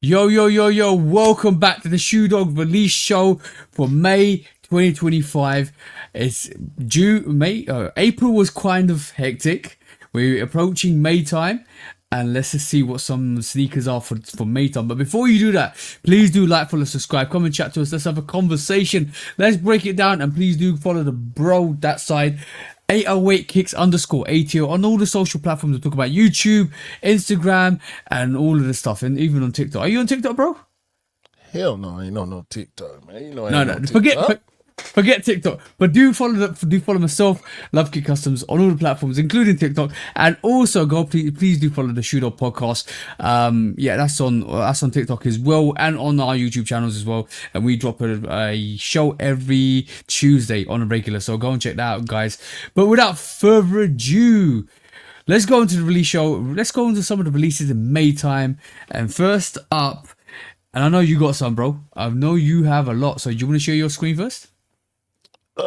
Yo, yo, yo, yo, welcome back to the Shoe Dog release show for May 2025. It's April was kind of hectic. We're approaching May time, and let's just see what some sneakers are for May time. But before you do that, please do like, follow, subscribe, come and chat to us. Let's have a conversation. Let's break it down, and please do follow the bro that side. 808 kicks underscore ATO on all the social platforms. We talk about YouTube, Instagram, and all of the stuff, and even on TikTok. Are you on TikTok, bro? Hell no, I ain't on no TikTok, man. You know I No, ain't no, on TikTok. forget TikTok. But do follow myself, Love Kick Customs, on all the platforms, including TikTok, and also please do follow the Shoe Dog podcast. Yeah, that's on TikTok as well, and on our YouTube channels as well. And we drop a show every Tuesday on a regular, so go and check that out, guys. But without further ado, let's go into the release show. Let's go into some of the releases in May time. And first up, and I know you got some, bro. I know you have a lot. So do you want to share your screen first? Why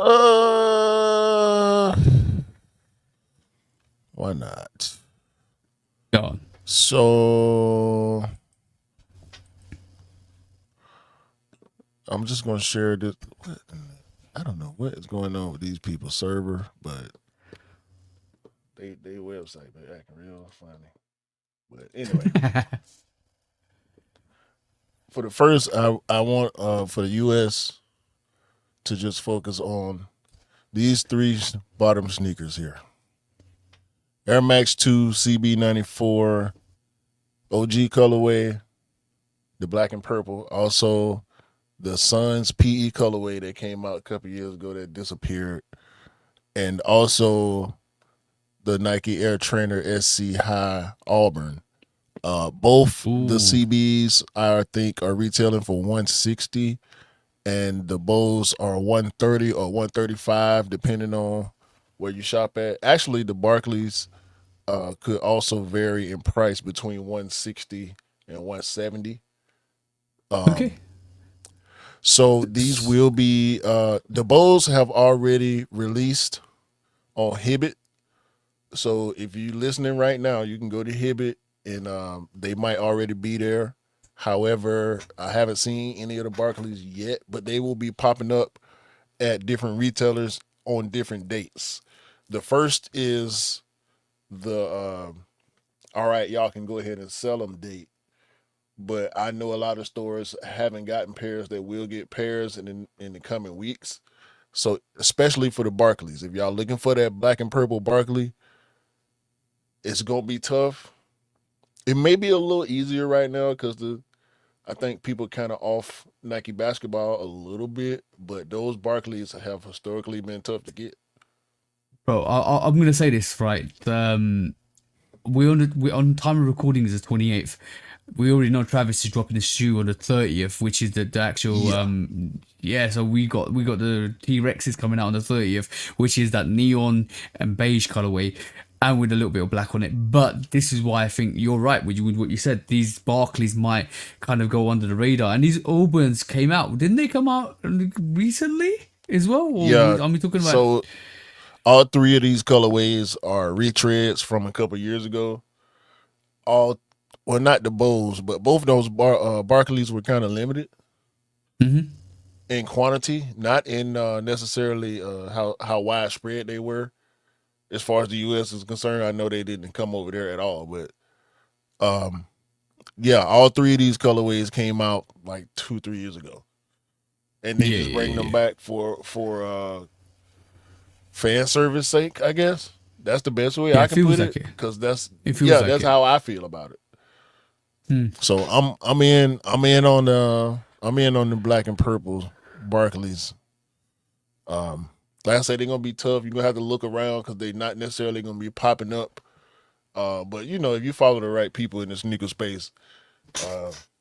not? Go on. So I'm just gonna share this. I don't know what is going on with these people's server, but they website they acting real funny. But anyway, for the first, I want for the U.S. to just focus on these three bottom sneakers here. Air Max 2 CB94 OG colorway, the black and purple. Also, the Suns PE colorway that came out a couple years ago that disappeared. And also the Nike Air Trainer SC High Auburn. Both the CBs I think are retailing for $160, and the Bows are $130 or $135 depending on where you shop at. Actually, the Barclays could also vary in price between $160 and $170. Okay. So these will be the Bows have already released on Hibbett. So if you're listening right now, you can go to Hibbett and they might already be there. However, I haven't seen any of the Barclays yet, but they will be popping up at different retailers on different dates. The first is the all right, y'all can go ahead and sell them date. But I know a lot of stores haven't gotten pairs that will get pairs in the coming weeks. So especially for the Barclays, if y'all looking for that black and purple Barkley, it's gonna be tough. It may be a little easier right now because I think people kind of off Nike basketball a little bit, but those Barclays have historically been tough to get. Bro, I'm gonna say this right. We on time of recording is the 28th. We already know Travis is dropping his shoe on the 30th, which is the actual So we got the T-Rexes coming out on the 30th, which is that neon and beige colorway, and with a little bit of black on it. But this is why I think you're right with what you said. These Barclays might kind of go under the radar, and these Auburns came out. Didn't they come out recently as well? Or Yeah. are we talking about? So all three of these colorways are retreads from a couple years ago. Well, not the Bows, but both of those Barclays were kind of limited in quantity, not in necessarily how widespread they were. As far as the U.S. is concerned, I know they didn't come over there at all, but yeah, all three of these colorways came out like 2-3 years ago, and they just bring them back for fan service sake, I guess. That's the best way I can put it, because that's how I feel about it. So I'm in on the black and purple Barclays. Like I said, they're gonna be tough. You're gonna have to look around because they're not necessarily gonna be popping up. But you know, if you follow the right people in the sneaker space,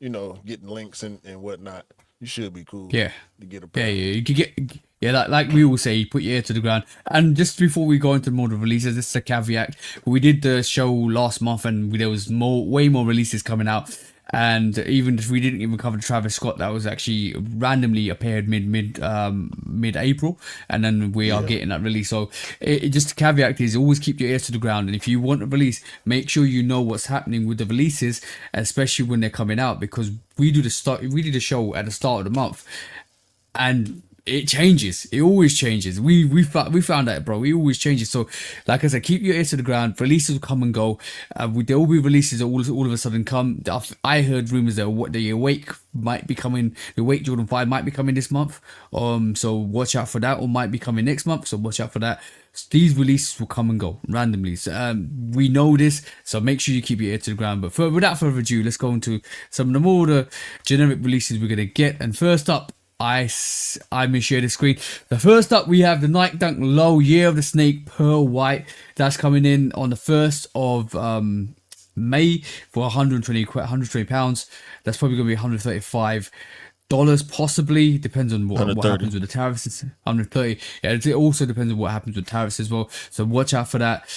you know, getting links and whatnot, you should be cool. Yeah, to get a pair. You could get. Yeah, like we all say, put your ear to the ground. And just before we go into more of the releases, this is a caveat. We did the show last month, and there was way more releases coming out. And even if we didn't even cover Travis Scott, that was actually randomly appeared mid April, and then we are getting that release. So it just the caveat is always keep your ears to the ground, and if you want a release, make sure you know what's happening with the releases, especially when they're coming out, because we do the show at the start of the month, and it changes. It always changes. We found that, bro. It always changes. So, like I said, keep your ears to the ground. Releases will come and go. There will be releases that all of a sudden come. I heard rumors that the Awake might be coming. The Awake Jordan 5 might be coming this month. So watch out for that. Or might be coming next month. So watch out for that. These releases will come and go randomly. So, we know this, so make sure you keep your ear to the ground. But without further ado, let's go into some of the more the generic releases we're gonna get. And first up, I'm gonna share the screen. The first up, we have the Nike Dunk Low Year of the Snake Pearl White. That's coming in on the 1st of May for 120 pounds. That's probably gonna be $135 possibly. Depends on what happens with the tariffs. It's 130. Yeah, it also depends on what happens with tariffs as well. So watch out for that.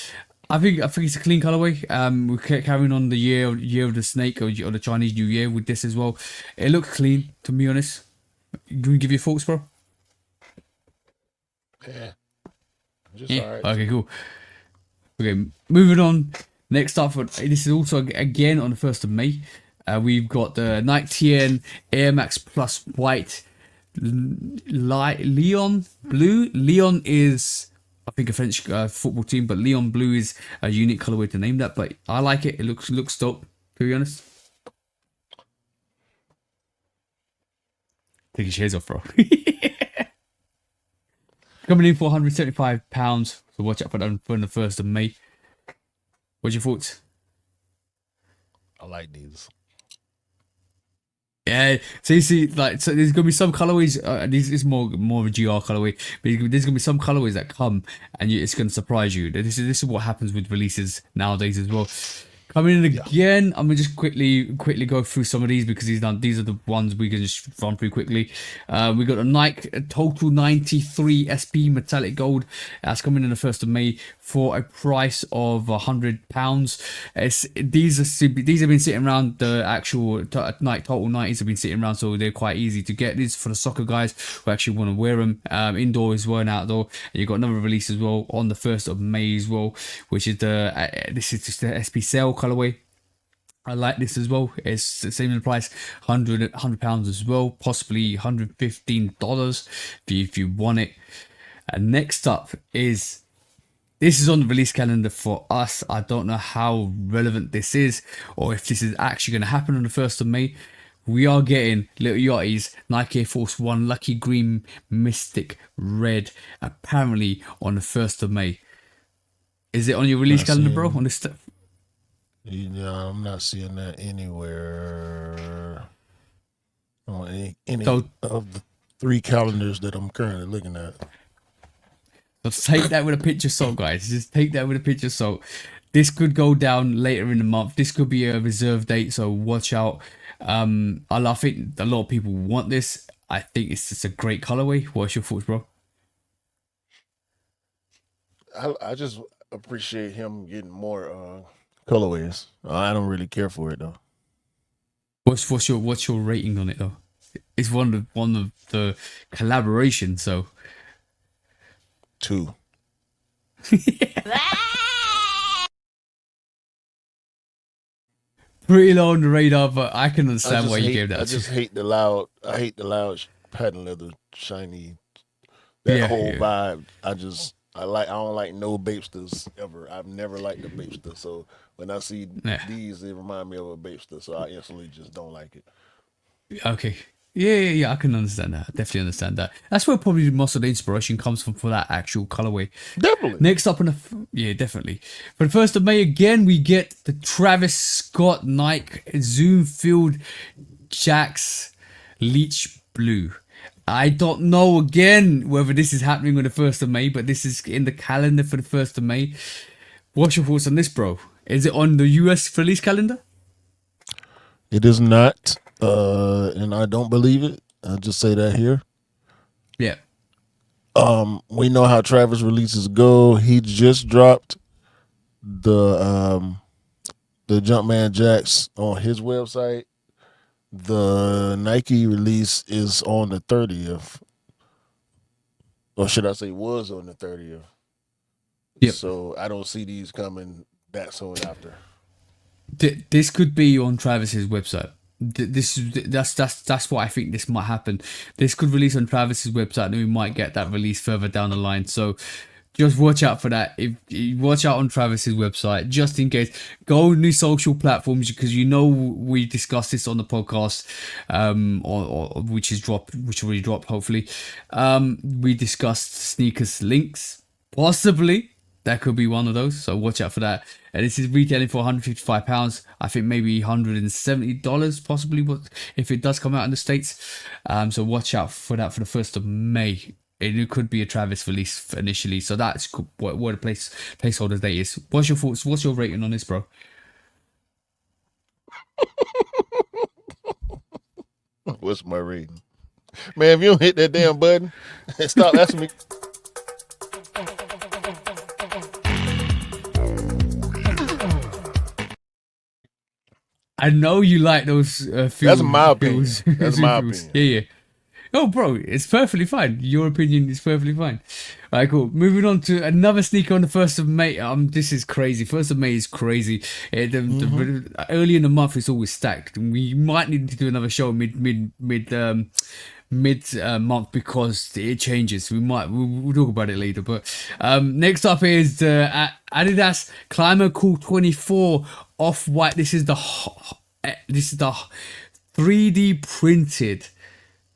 I think it's a clean colorway. We're carrying on the year of the snake or the Chinese New Year with this as well. It looks clean, to be honest. Can we give you thoughts, bro? Yeah. Just all right. Okay, cool. Okay, moving on. Next up, this is also again on the 1st of May. We've got the Nike TN Air Max Plus White Leon Blue. Leon is, I think, a French football team, but Leon Blue is a unique colorway to name that. But I like it. It looks dope, to be honest. Take your shades off, bro. Coming in for £175, so watch out for that on the 1st of May. What's your thoughts? I like these. Yeah, so you see, like, so there's gonna be some colorways. This is more of a GR colorway, but there's gonna be some colorways that come, and it's gonna surprise you. This is what happens with releases nowadays as well. Coming in again, I'm gonna just quickly go through some of these because these are the ones we can just run through quickly. We got a Nike Total 93 SP Metallic Gold. That's coming in the 1st of May for a price of £100. These have been sitting around. The actual Nike Total 90s have been sitting around, so they're quite easy to get. These for the soccer guys who actually want to wear them indoor as well and outdoor. And you got another release as well on the 1st of May as well, which is this is just the SP Sale colorway. I like this as well. It's the same in the price, £100 as well, possibly $115 if you want it. And next up is, this is on the release calendar for us. I don't know how relevant this is or if this is actually going to happen on the 1st of May. We are getting Little Yachty's Nike Air Force One Lucky Green Mystic Red apparently on the 1st of May. Is it on your release calendar, bro? On this Yeah, I'm not seeing that anywhere on any of the 3 calendars that I'm currently looking at. So take that with a pinch of salt, guys. Just take that with a pinch of salt. This could go down later in the month. This could be a reserve date, so watch out. I think a lot of people want this. I think it's just a great colorway. What's your thoughts, bro? I just appreciate him getting more colorways. I don't really care for it though. What's your rating on it though? It's one of the collaborations, so 2. Pretty low on the radar, but I can understand why you gave that. I hate the loud patent leather shiny. That whole vibe. I don't like no Bapesters ever. I've never liked the Bapester. So when I see these, they remind me of a Bapester. So I instantly just don't like it. Okay. Yeah. I can understand that. Definitely understand that. That's where probably most of the inspiration comes from for that actual colorway. Definitely. Next up definitely. For the 1st of May again, we get the Travis Scott Nike Zoom Field Jacks Leech Blue. I don't know again whether this is happening on the 1st of May, but this is in the calendar for the 1st of May. What's your thoughts on this, bro? Is it on the US release calendar? It is not, and I don't believe it. I'll just say that here. Yeah. We know how Travis releases go. He just dropped the Jumpman Jacks on his website. The Nike release is on the 30th, or should I say, was on the 30th. Yep. So I don't see these coming that soon after. This could be on Travis's website. That's what I think this might happen. This could release on Travis's website, and we might get that release further down the line. So just watch out for that. If you watch out on Travis's website, just in case. Go on the social platforms because we discussed this on the podcast, or which already dropped. Hopefully, we discussed sneakers links. Possibly that could be one of those. So watch out for that. And this is retailing for £155. I think maybe $170 possibly. If it does come out in the States. So watch out for that for the 1st of May. It could be a Travis release initially, so that's what the placeholder date is. What's your thoughts? What's your rating on this, bro? What's my rating? Man, if you don't hit that damn button and stop asking me. I know you like those feels. That's my opinion. That's my opinion. Yeah. Oh, bro, it's perfectly fine. Your opinion is perfectly fine. All right, cool. Moving on to another sneaker on the 1st of May. This is crazy. 1st of May is crazy. Early in the month, it's always stacked. We might need to do another show mid month because it changes. We'll talk about it later. But next up is the Adidas Climber Cool 24 Off-White. This is the 3D printed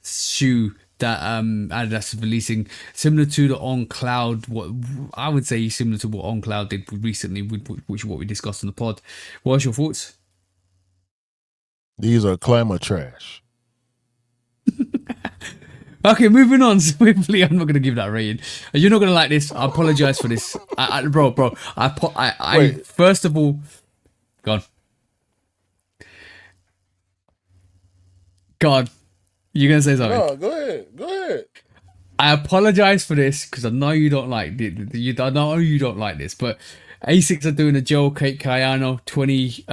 shoe that Adidas is releasing, similar to the On Cloud. What I would say similar to what On Cloud did recently, which is what we discussed on the pod. What's your thoughts? These are Climber trash. Okay, moving on swiftly. I'm not gonna give that rating. You're not gonna like this. I apologize for this, bro. I first of all, God. You're gonna say something? No, go ahead. I apologize for this because I know you don't like it. I know you don't like this, but Asics are doing a Joe Kate Cayano 20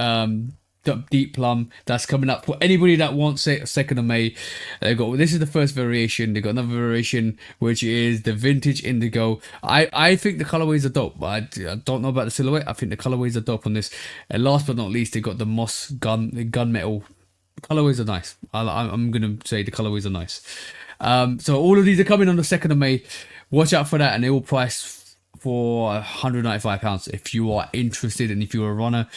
deep plum that's coming up for anybody that wants it. 2nd of May. This is the first variation. They got another variation which is the vintage indigo. I think the colorways are dope, but I don't know about the silhouette. I think the colorways are dope on this. And last but not least, they got the moss gunmetal. Colorways are nice. I'm gonna say the colorways are nice. So all of these are coming on the 2nd of May. Watch out for that, and they will price for £195. If you are interested and if you're a runner,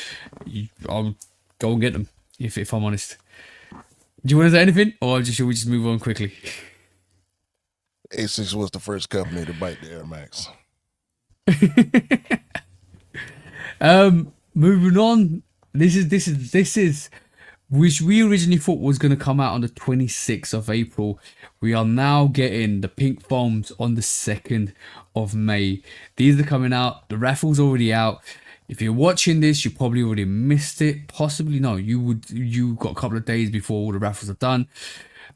I'll go and get them. If I'm honest. Do you want to say anything, or should we just move on quickly? Asics was the first company to bite the Air Max. Moving on. This is which we originally thought was going to come out on the 26th of April. We are now getting the pink foams on the 2nd of May. These are coming out. The raffle's already out. If you're watching this, you probably already missed it. Possibly no. You got a couple of days before all the raffles are done.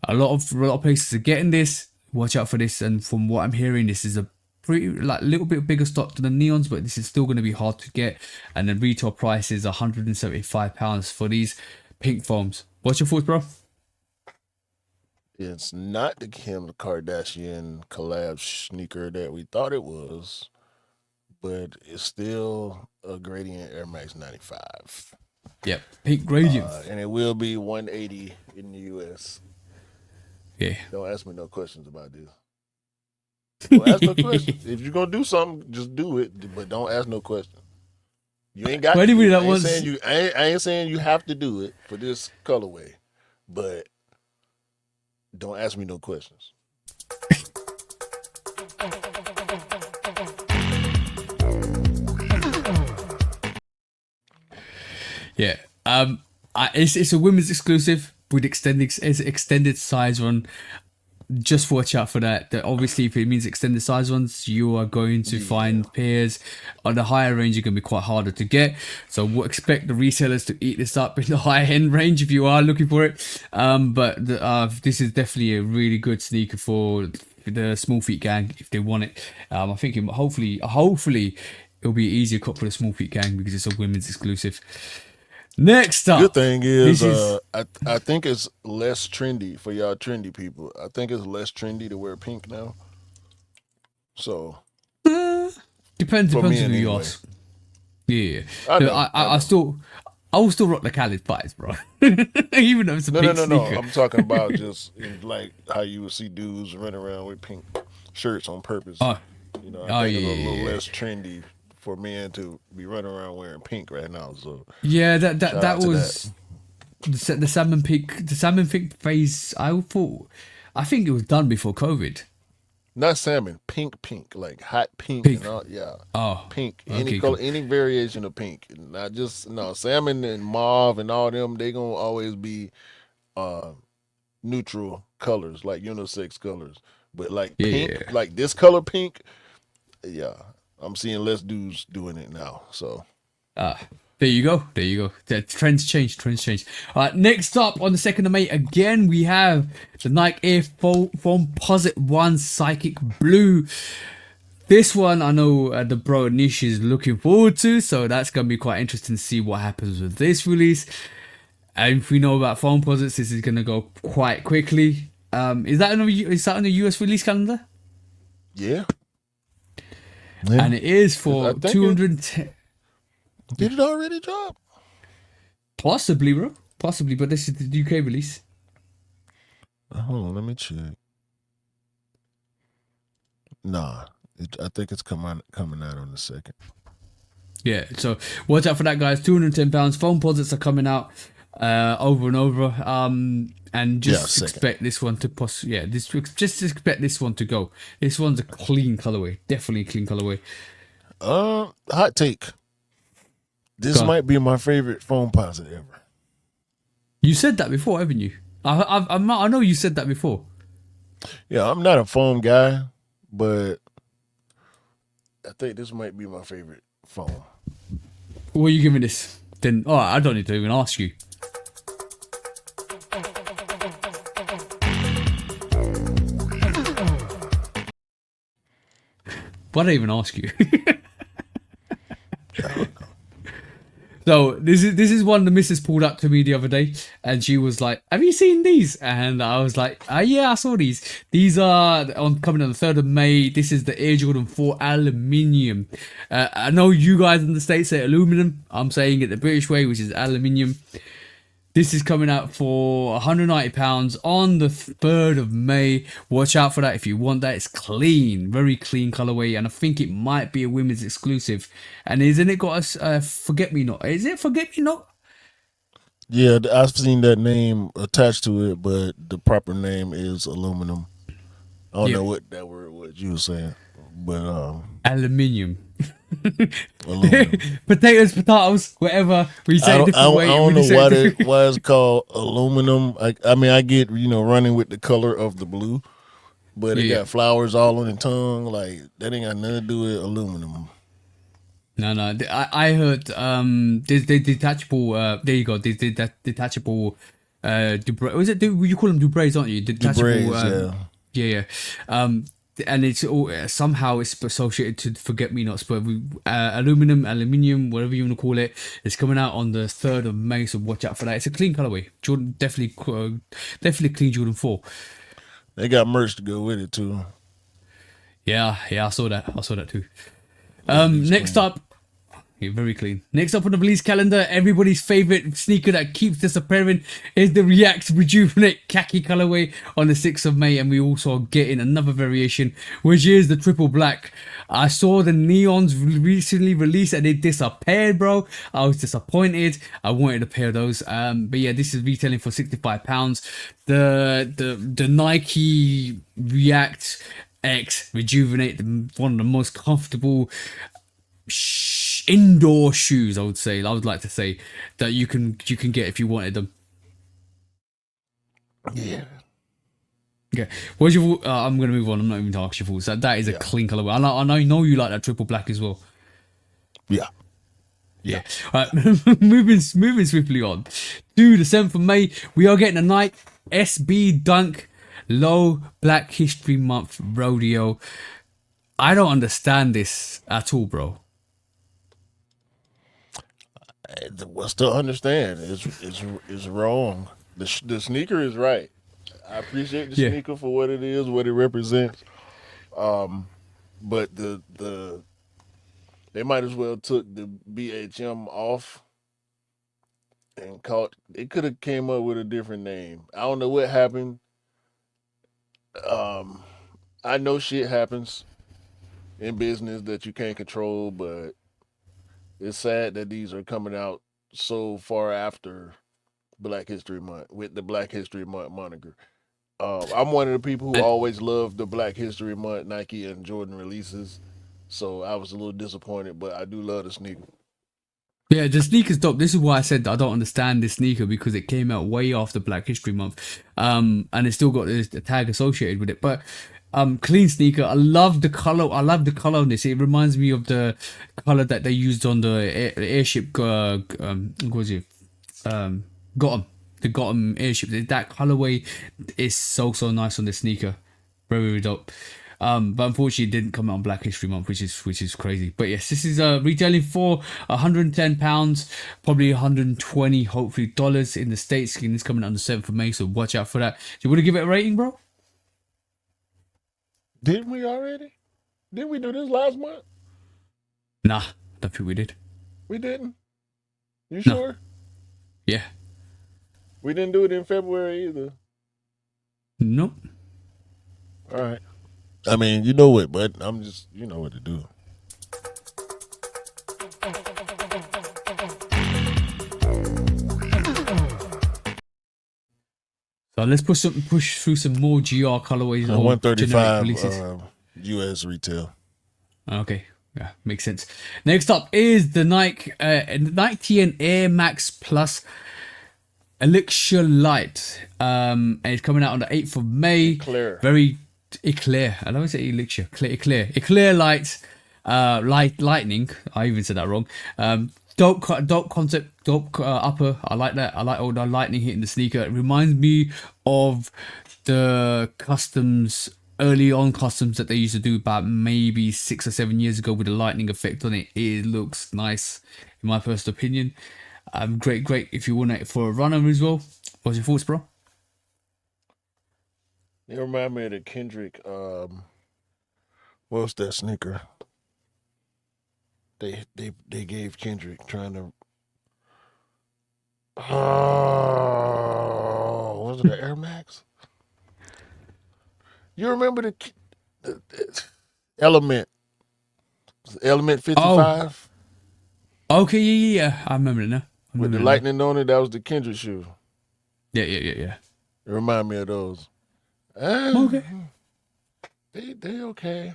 A lot of places are getting this. Watch out for this. And from what I'm hearing, this is a pretty little bit bigger stock than the neons, but this is still going to be hard to get. And the retail price is £175 for these pink foams. What's your thoughts, bro? It's not the Kim Kardashian collab sneaker that we thought it was, but it's still a Gradient Air Max 95. Yep, pink Gradient. And it will be 180 in the US. Yeah. Don't ask me no questions about this. Don't ask no questions. If you're gonna do something, just do it, but don't ask no questions. You ain't got to. Anybody that I ain't saying you have to do it for this colorway, but don't ask me no questions. Yeah. It's a women's exclusive with extended size run. Just watch out for that. Obviously, if it means extended size ones, you are going to find pairs on the higher range. Are going to be quite harder to get. So we'll expect the resellers to eat this up in the higher end range if you are looking for it. But this is definitely a really good sneaker for the small feet gang if they want it. I think hopefully it'll be easier cut for the small feet gang because it's a women's exclusive. Next Good up, thing this is, is I think it's less trendy for y'all trendy people. I think it's less trendy to wear pink now. So uh, for depends on men who you anyway. ask. Yeah, I no, know, I I know. still, I will still rock the Khaled fights, bro. Even though it's a No, no, pink no, no. sneaker. I'm talking about just in like how you would see dudes running around with pink shirts on purpose. Oh, I oh think yeah, it's a little yeah, yeah. less trendy for men to be running around wearing pink right now. So Yeah, that shout that out to that. was the salmon pink phase. I think it was done before COVID. Not salmon, pink, pink, like hot pink Pink. and all. Yeah, Oh, pink, any okay, color, cool. any variation of pink. Not just no salmon and mauve and all them. They gonna always be uh neutral colors, like unisex colors. But like Yeah, pink, yeah. like this color pink, yeah, I'm seeing less dudes doing it now. So Ah, there you go. There you go. The trends change. Trends change. All right. Next up on the 2nd of May, again we have the Nike Air Foamposite One Psychic Blue. This one I know the bro Niche is looking forward to, so that's gonna be quite interesting to see what happens with this release. And if we know about Foamposites, this is gonna go quite quickly. Is that on the US release calendar? yeah, yeah. And it is I for think it 210. did it already drop. Possibly, bro. Possibly, but this is the UK release. Hold on, let me check. Nah, I think it's coming out on the second. Yeah, so watch out for that, guys. £210. Phone posits are coming out over and over. And Yeah, just second. expect this one to just expect this one to go. This one's a clean colorway, definitely a clean colorway. Hot take. This Go on. might be my favorite phone posit ever. You said that before, haven't you? I know you said that before. Yeah, I'm not a foam guy, but I think this might be my favorite foam. What are you giving this? Then, I don't need to even ask you. Why did I even ask you? So this is one the missus pulled up to me the other day, and she was like, "Have you seen these?" And I was like, "Yeah, I saw these. These are coming on the 3rd of May. This is the Air Jordan 4 aluminium. I know you guys in the States say aluminum. I'm saying it the British way, which is aluminium. This is coming out for £190 on the 3rd of May. Watch out for that if you want that. It's clean, very clean colorway, and I think it might be a women's exclusive. And isn't it got a forget me not? Is it forget me not? Yeah, I've seen that name attached to it, but the proper name is aluminum. I don't Yeah, know what that word was you were saying, but aluminium. aluminum. Potatoes, whatever. We say it a different way. I We don't just know say it why it's called aluminum. I mean, I get running with the color of the blue, but it yeah. got flowers all on the tongue. Like that ain't got nothing to do with aluminum. No. I heard there's the detachable. There you go. There's the detachable. Dubra- was it? You call them Dubrays, aren't you? Detachable. Dubrays, yeah. Yeah. And it's all somehow it's associated to forget me nots, but aluminium, whatever you want to call it, it's coming out on the 3rd of May. So watch out for that. It's a clean colorway. Jordan definitely clean Jordan 4. They got merch to go with it too. Yeah. I saw that. Too. It's Next clean. up. Yeah, very clean. Next up on the release calendar, everybody's favorite sneaker that keeps disappearing is the React Rejuvenate khaki colorway on the 6th of May, and we also are getting another variation, which is the triple black. I saw the neons recently released and they disappeared, bro. I was disappointed. I wanted a pair of those. But yeah, this is retailing for £65. The Nike React X Rejuvenate, one of the most comfortable indoor shoes, I would like to say, that you can get if you wanted them. Yeah, Okay, what's your I'm gonna move on. I'm not even to ask your thoughts. That is a yeah, clean colorway. I know you like that triple black as well. yeah, yeah. Yeah. All right, moving swiftly on to the 7th of May. We are getting a Nike SB Dunk Low Black History Month Rodeo. I don't understand this at all, bro. What's to understand? It's wrong. The sneaker is right. I appreciate the Yeah. sneaker for what it is, what it represents. But they might as well took the BHM off and called. They could have came up with a different name. I don't know what happened. Um, I know shit happens in business that you can't control, but it's sad that these are coming out so far after Black History Month with the Black History Month moniker. I'm one of the people who And always loved the Black History Month Nike and Jordan releases, so I was a little disappointed, but I do love the sneaker. yeah, the sneaker's dope. This is why I said that I don't understand this sneaker because it came out way after Black History Month. And it still got this tag associated with it. But clean sneaker. I love the color. I love the color on this. It reminds me of the color that they used on the airship. What was it? Gotham. The Gotham airship. That colorway is so nice on the sneaker. Very dope. But unfortunately, it didn't come out on Black History Month, which is crazy. But yes, this is retailing for £110, probably 120, hopefully dollars in the States. And it's coming out on the 7th of May, so watch out for that. Do you want to give it a rating, bro? Didn't we already? Didn't we do this last month? Nah, don't think we did. We didn't. You No. sure? Yeah. We didn't do it in February either. Nope. All right. I mean, you know what, but I'm just, you know what to do. So let's push through some more GR colorways or 135 generic releases. US retail. Okay, yeah, makes sense. Next up is the Nike and Air Max Plus Elixir Light. And it's coming out on the 8th of May. Eclair. Very Eclair. I don't say Elixir. Eclair Light. Lightning. I even said that wrong. Dope concept, dope upper. I like that. I like all the lightning hitting the sneaker. It reminds me of the customs, early on customs that they used to do about maybe 6 or 7 years ago with the lightning effect on it. It looks nice, in my first opinion. Great if you want it for a runner as well. What's your thoughts, bro? They remind me of the Kendrick. What's that sneaker? They gave Kendrick trying to. Oh, was it the Air Max? You remember the Element? Element 55 Okay, yeah. I remember it now. with the lightning on it. That was the Kendrick shoe. Yeah. It remind me of those. Okay. They okay.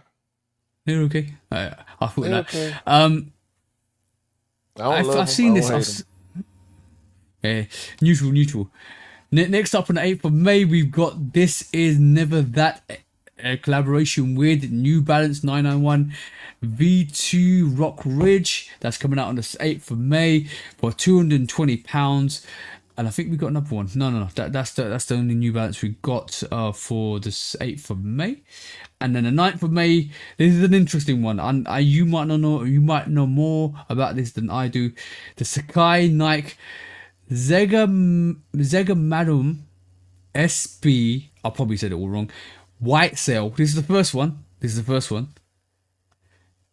They're okay. I thought They that. okay. I've seen this. Neutral. Next up on the 8th of May, we've got This Is Never That, a collaboration with New Balance 991 V2 Rock Ridge. That's coming out on the 8th of May for £220. And I think we got another one. No. That's the only New Balance we got for the 8th of May. And then the 9th of May, this is an interesting one. And you might know more about this than I do. The Sakai Nike Zegamadum SB. I probably said it all wrong. White Sail. This is the first one.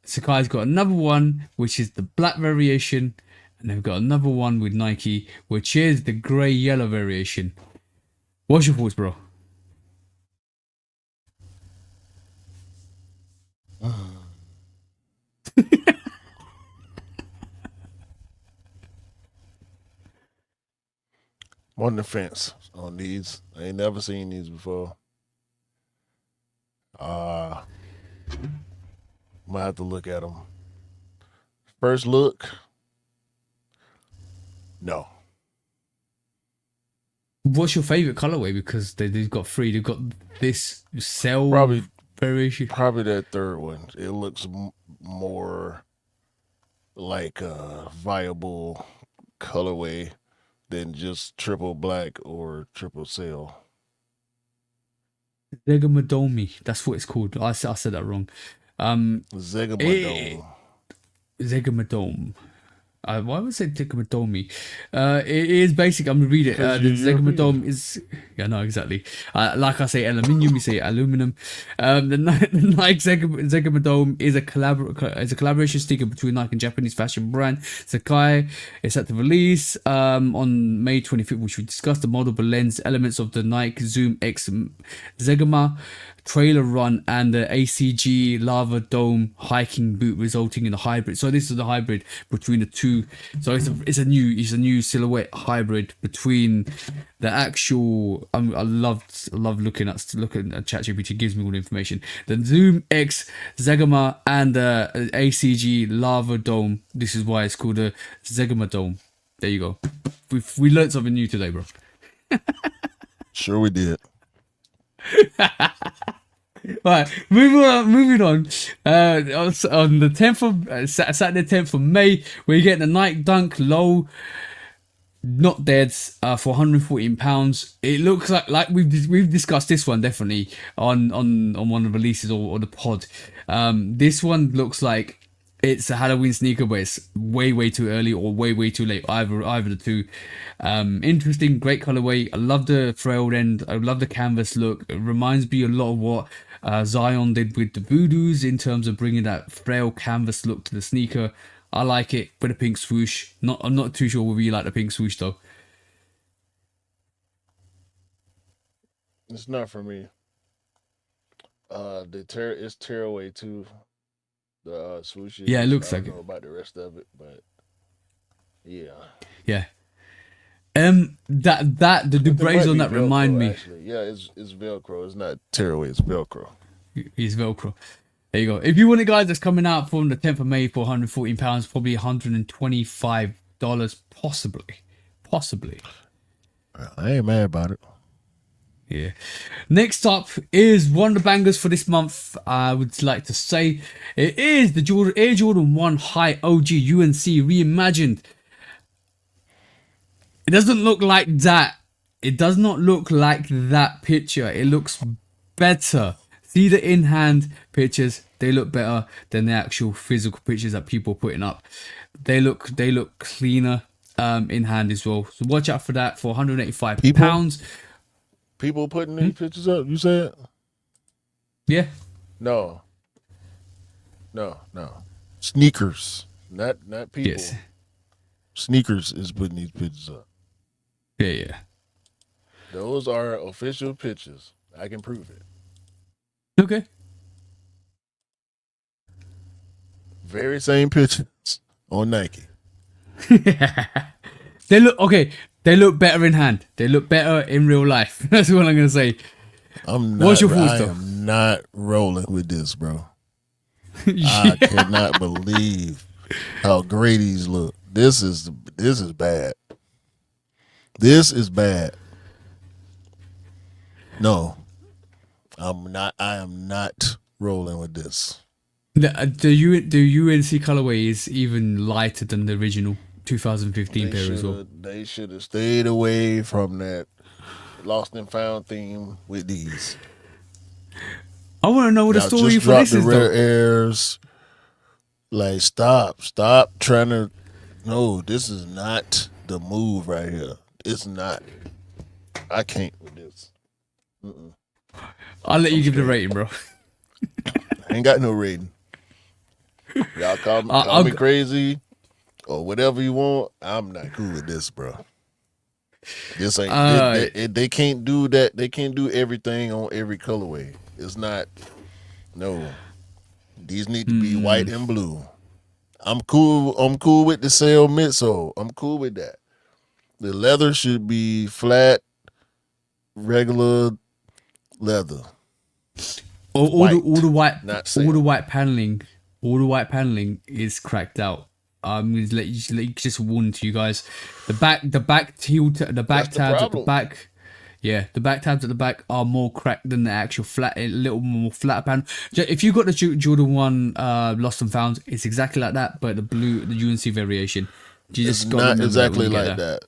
Sakai's got another one, which is the black variation. And they've got another one with Nike, which is the grey yellow variation. What's your thoughts, bro? I'm on the fence on these. I ain't never seen these before. Might have to look at them. First look, no. What's your favorite colorway? Because they've got three. They've got this cell Probably variation. Probably that third one. It looks more like a viable colorway than just triple black or triple sail. Zegamadomi. That's what it's called. I said that wrong. Zegamadome. Zegamadome. why would I say Zegamadome? It is basic. I'm gonna read it. Because The you're Zegamadome is, yeah, no, exactly. Like I say, aluminium. You say aluminum. The Nike Zegamadome is a collaboration sneaker between Nike and Japanese fashion brand Sacai. It's set to release on May 25th, which we discussed. The model blends elements of the Nike Zoom X Zegama trailer run and the ACG Lava Dome hiking boot, resulting in a hybrid. So this is the hybrid between the two. So it's a new silhouette hybrid between the actual. I love looking at ChatGPT. Gives me all the information. The Zoom X Zegama and the ACG Lava Dome. This is why it's called the Zegama Dome. There you go. We learned something new today, bro. Sure we did. Right, moving on. On the 10th of Saturday, 10th of May, we're getting the Nike Dunk Low Not Deads for £114. It looks like we've discussed this one definitely on one of the releases or the pod. This one looks like it's a Halloween sneaker, but it's way too early or way too late. Either the two. Interesting, great colorway. I love the frayed end. I love the canvas look. It reminds me a lot of what Zion did with the Voodoos in terms of bringing that frail canvas look to the sneaker. I like it with a pink swoosh. I'm not too sure whether you like the pink swoosh though. It's not for me. It's tearaway too. The swooshes. Yeah, it looks I like don't it. know about the rest of it, but yeah. Yeah. The braids on that Velcro, remind me. actually. Yeah, it's Velcro. It's not tearaway. It's Velcro. It's Velcro. There you go. If you want it, guys, that's coming out from the 10th of May for £114, probably $125, possibly. I ain't mad about it. Yeah. Next up is one of the bangers for this month. I would like to say it is the Air Jordan 1 High OG UNC reimagined. It doesn't look like that. It does not look like that picture. It looks better. See the in-hand pictures. They look better than the actual physical pictures that people are putting up. They look cleaner in hand as well. So watch out for that for £185. People putting these pictures up, you said? Yeah. No. Sneakers. Not people. Yes. Sneakers is putting these pictures up. Yeah. Those are official pictures. I can prove it. Okay. Very same pictures on Nike. They look okay. They look better in hand. They look better in real life. That's what I'm gonna say. What's your thoughts, I though? am not rolling with this, bro. I cannot believe how great these look. This is bad. This is bad. No, I am not rolling with this. The UNC colorway is even lighter than the original 2015 pair as well. They should have stayed away from that lost and found theme with these. I want to know what the story just for drop this the is, rare though. airs. Like, stop trying to. No, this is not the move right here. It's not. I can't with this. I'll let you give the rating, bro. I ain't got no rating. Y'all call me crazy or whatever you want. I'm not cool with this, bro. This ain't. They can't do that. They can't do everything on every colorway. It's not. No. These need to be white and blue. I'm cool with the sail midsole. I'm cool with that. The leather should be flat, regular leather. All the white paneling is cracked out. I'm gonna let you just warn to you guys. The back tabs at the back. Yeah, the back tabs at the back are more cracked than the actual a little more flat panel. If you got the Jordan 1 Lost and Found, it's exactly like that, but the UNC variation. It's not exactly like that.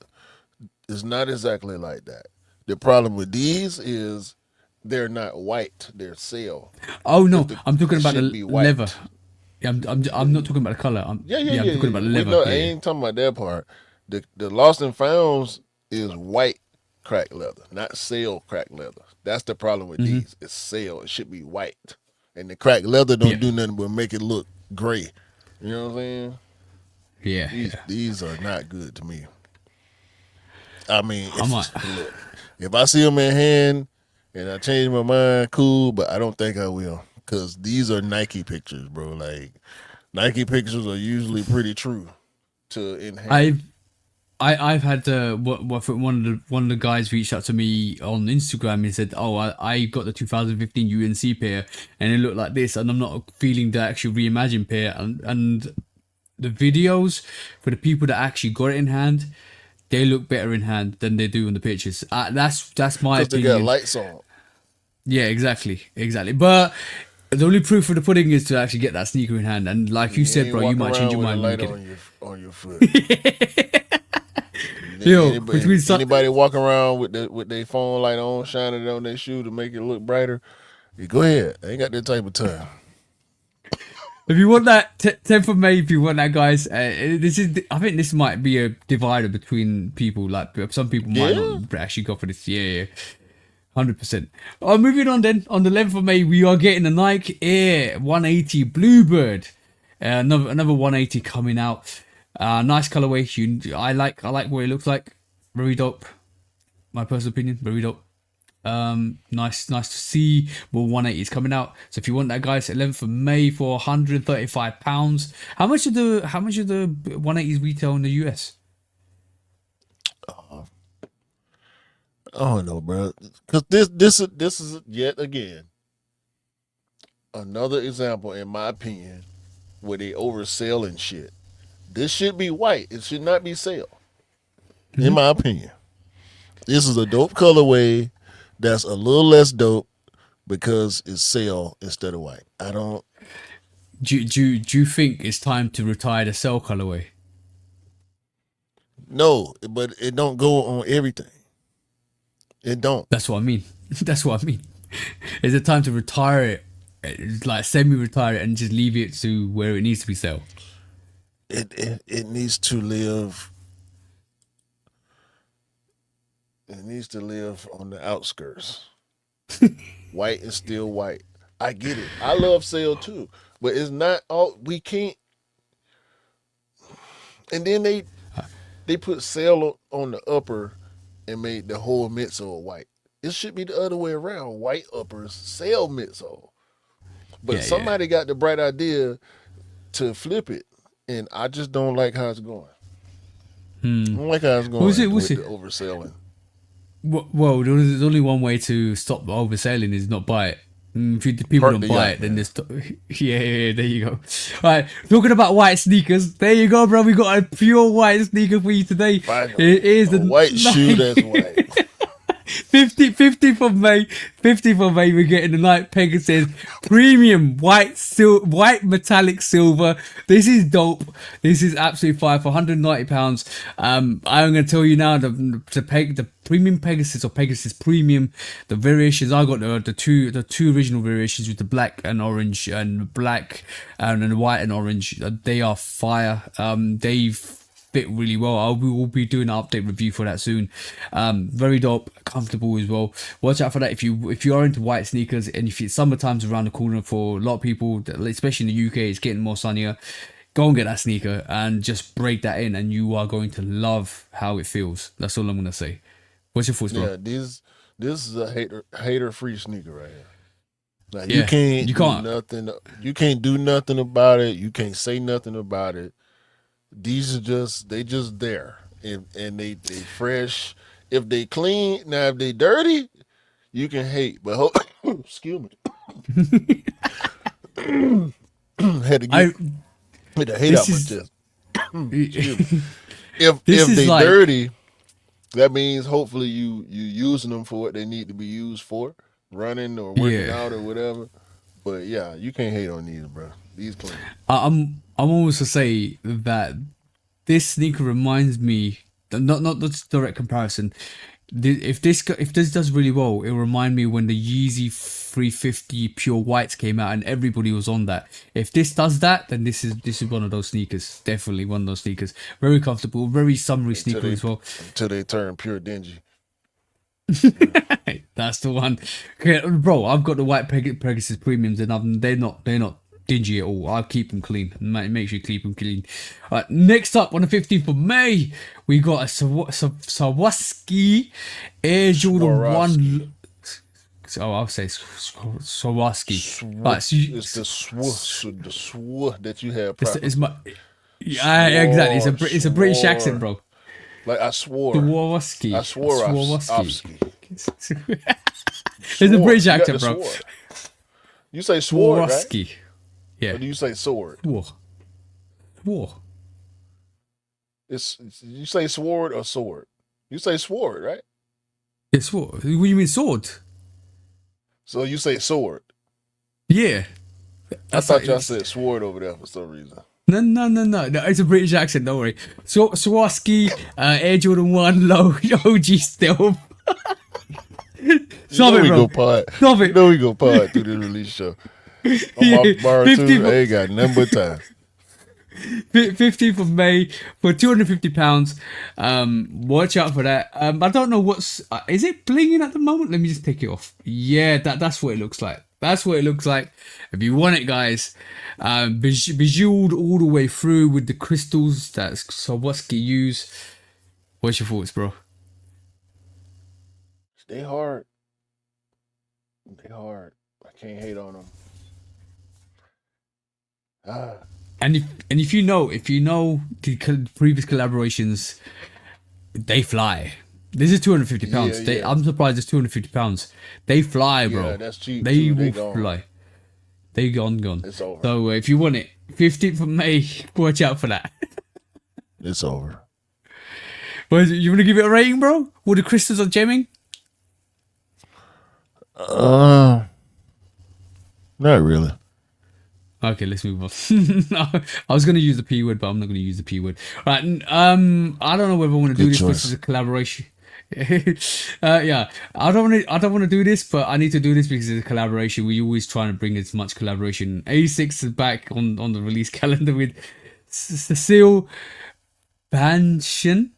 It's not exactly like that. The problem with these is they're not white. They're sail. Oh no, I'm talking about the leather. I'm not talking about the color. I'm talking about the We leather. know I Yeah. ain't talking about that part. The lost and founds is white crack leather, not sail crack leather. That's the problem with Mm-hmm. these. It's sail. It should be white, and the crack leather Yeah. don't do nothing but make it look gray. You know what I'm saying? Yeah. These Yeah. these are not good to me. I mean, I might. look, if I see them in hand and I change my mind, cool. But I don't think I will, because these are Nike pictures, bro. Like Nike pictures are usually pretty true to in hand. I've had one of the guys reached out to me on Instagram and said, "Oh, I got the 2015 UNC pair and it looked like this, and I'm not feeling the actual reimagined pair." And the videos for the people that actually got it in hand, they look better in hand than they do in the pictures. That's my Because they got opinion. lights on. Yeah, exactly. But the only proof for the pudding is to actually get that sneaker in hand. And like you You said, ain't bro, you walking might change around your with a mind when you light get on your foot. it. Yo, between Anybody walking around with their phone light on, shining it on their shoe to make it look brighter, yeah, go ahead. I ain't got that type of time. if you want that 10th of May, if you want that, guys, I think this might be a divider between people. Like some people might Yeah. not actually go for this. Yeah. 100%. Moving on then. On the 11th of May, we are getting the Nike Air 180 Bluebird. Another 180 coming out. Nice colorway. I like what it looks like. Very dope. My personal opinion, very dope. Nice to see more 180s coming out. So if you want that, guys, 11th of May for £135. How much of the 180s retail in the US? I don't know, bro. Because this is yet again another example, in my opinion, where they overselling shit. This should be white. It should not be sale. In my opinion, this is a dope colorway that's a little less dope because it's sale instead of white. I don't. Do you think it's time to retire the cell colorway? No, but it don't go on everything. It don't. That's what I mean. That's what I mean. Is it time to retire it, like semi-retire it, and just leave it to where it needs to be sold? It needs to live. It needs to live on the outskirts. White is still white. I get it. I love sale too, but it's not all. We can't. And then they put sale on the upper and made the whole midsole white. It should be the other way around. White uppers, sale midsole. But Yeah, somebody got the bright idea to flip it, and I just don't like how it's going. I don't like how it's going Was with it? the overselling. Well, there's only one way to stop the overselling is not buy it. If the people Park don't the buy yacht, it, then man. there's yeah, there you go. All right, talking about white sneakers, there you go, bro. We got a pure white sneaker for you today. Finally, It is a the white shoe that's white. 50th of May, 50th of May, we're getting the Nike Pegasus premium white metallic silver. This is dope. This is absolutely fire for £190. I'm gonna tell you now the premium Pegasus or Pegasus premium, the variations I got the two original variations with the black and orange and black and the white and orange. They are fire. They've fit really well. We will be doing an update review for that soon. Very dope, comfortable as well. Watch out for that if you are into white sneakers, and if it's summertime's around the corner for a lot of people, especially in the UK, it's getting more sunnier. Go and get that sneaker and just break that in, and you are going to love how it feels. That's all I'm gonna say. What's your thoughts, bro? Yeah, this is a hater free sneaker right here. Like Yeah, you can't you do can't. nothing. You can't do nothing about it. You can't say nothing about it. These are just there, and they fresh. If they clean, now if they dirty, you can hate. But excuse me, had to I hate out this my is chest. Excuse me. If this is they like dirty, that means hopefully you using them for what they need to be used for, running or working yeah. out or whatever. But yeah, you can't hate on these, bro. These clean. I'm almost to say that this sneaker reminds me, not the direct comparison. If this does really well, it'll remind me when the Yeezy 350 pure whites came out and everybody was on that. If this does that, then this is one of those sneakers. Definitely one of those sneakers. Very comfortable, very summery sneaker as well. Until they turn pure dingy. That's the one. Okay, bro, I've got the white Pegasus premiums and they're not dingy at all. I'll keep them clean. Make sure you keep them clean. Alright, next up on the 15th of May, we got a Swarovski Air Jordan 1. Oh, I'll say Swarovski. Right, so It's the swa that you have. it's my yeah, exactly. It's a British accent, bro. Like I swore. Swarovski. I swore. Swarovski. It's a British accent, bro. You say sword, right? Swarovski. Yeah. Or do you say sword? Sword. You say sword or sword? You say sword, right? Yeah, sword. What do you mean sword? So you say sword. Yeah. I thought y'all said sword over there for some reason. No. It's a British accent, don't worry. Swarovski Air Jordan 1 low OG stealth. Stop it, bro. Stop it. You know we go pod through the release show. I'm off bar too. I ain't got nothing but time. 15th of May for £250. Watch out for that. I don't know what's is it blinging at the moment? Let me just take it off. Yeah, that's what it looks like. That's what it looks like. If you want it, guys, bejeweled all the way through with the crystals that Swarovski use. What's your thoughts, bro? They hard. I can't hate on them. And if you know the previous collaborations, they fly. This is £250. Yeah. I'm surprised it's £250. They fly, bro. Yeah, that's cheap. They too. will fly. They gone. It's over. So if you want it, 15th of May, watch out for that. It's over. Well, you want to give it a rating, bro? All the crystals are gemming? Not really. Okay, let's move on. I was going to use the P word, but I'm not going to use the P word. All right, I don't know whether I want to do this. This is a collaboration. Yeah, I don't want to do this, but I need to do this because it's a collaboration. We always try and bring as much collaboration. A6 is back on the release calendar with Cecile Banshin.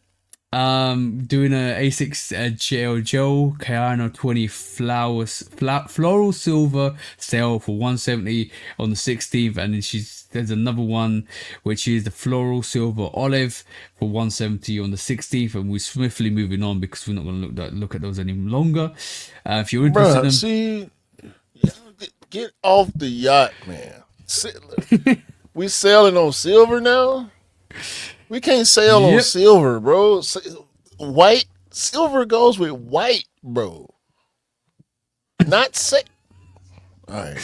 Doing a A6 gel Kayano 20 floral silver sale for 170 on the 16th, and then there's another one which is the floral silver olive for 170 on the 16th, and we're swiftly moving on because we're not going to look at those any longer. If you're interested in get off the yacht, man. We selling on silver now. We can't sail on silver, bro. White silver goes with white, bro. Not say. All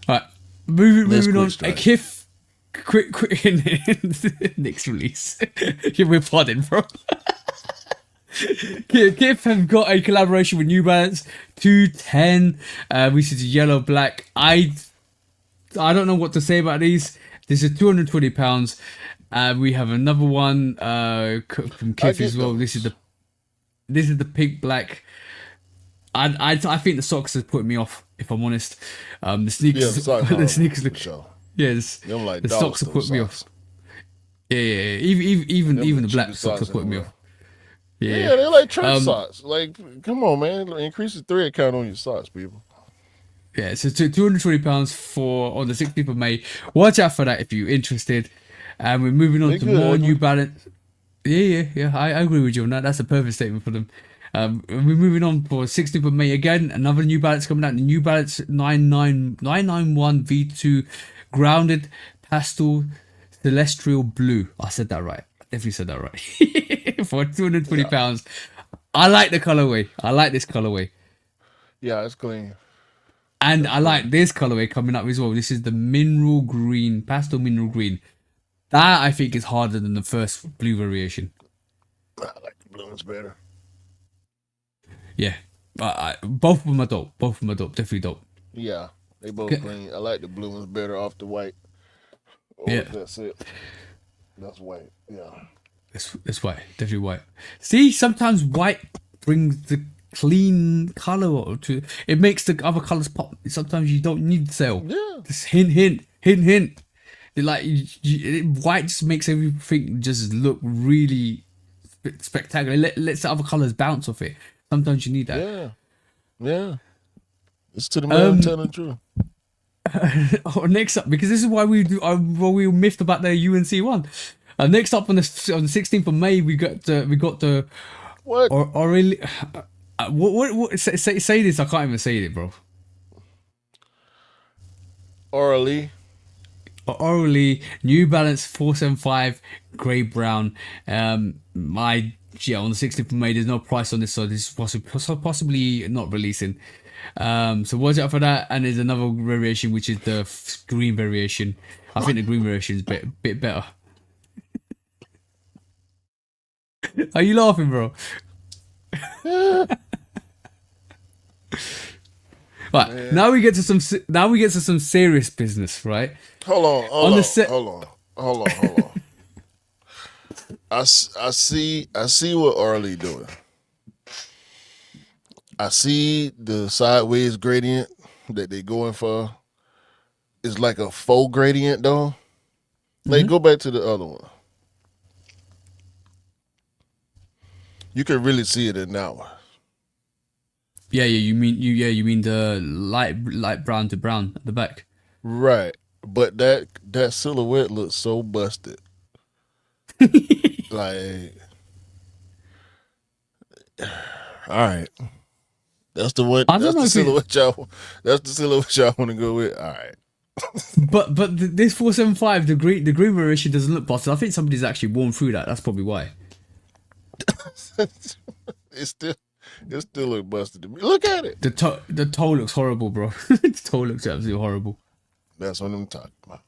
right. Moving on. Kith, quick. Next release. We're podding, bro. Kith have got a collaboration with New Balance 210. Which is yellow black. I don't know what to say about these. This is £220. We have another one from Kith as well. This is the pink black. I think the socks has put me off, if I'm honest. The sneakers, the sneakers look. Yes, like the socks have put me off. Yeah. Even the black socks have put me off. Yeah, they're like trench socks. Like, come on, man, increase the thread count on your socks, people. Yeah, so £220 for on the 16th of May. Watch out for that if you're interested. And we're moving on to more New Balance. Yeah. I agree with you on that. That's a perfect statement for them. We're moving on for 16th of May again. Another New Balance coming out. The New Balance 991 V2 Grounded Pastel Celestial Blue. I said that right. I definitely said that right. For £220. I like the colorway. I like this colorway. Yeah, it's clean. And I like this colorway coming up as well. This is the mineral green, pastel mineral green. That I think is harder than the first blue variation. I like the blue ones better. Yeah, both of them are dope. Definitely dope. Yeah, they both clean. I like the blue ones better off the white. That's it. That's white. Yeah. It's white. Definitely white. See, sometimes white brings the clean color to it. Makes the other colors pop. Sometimes you don't need sale. Yeah. Just hint. Like white just makes everything just look really spectacular. Lets the other colors bounce off it. Sometimes you need that. Yeah. Yeah. It's to the man telling the truth. Oh, next up, because this is why we do. Well, we miffed about the UNC one. Next up on the 16th of May, we got the What? or really. What say this? I can't even say it, bro. Orally. Orally, New Balance 475 grey brown. On the 16th of May, there's no price on this, so this is possibly not releasing. So watch out for that. And there's another variation, which is the green variation. I think the green variation is a bit better. Are you laughing, bro? Right, Man. now we get to some serious business, right? Hold on. Hold on. I see what Arlie doing. I see the sideways gradient that they going for. It's like a faux gradient though. Like go back to the other one. You can really see it in that one. Yeah, you mean the light brown to brown at the back. Right. But that silhouette looks so busted. Like, all right. That's the one. That's the silhouette y'all. That's the silhouette y'all want to go with. All right. But this 475, the green variation doesn't look busted. I think somebody's actually worn through that. That's probably why. It still look busted to me. Look at it. The toe looks horrible, bro. The toe looks absolutely horrible. That's what I'm talking about.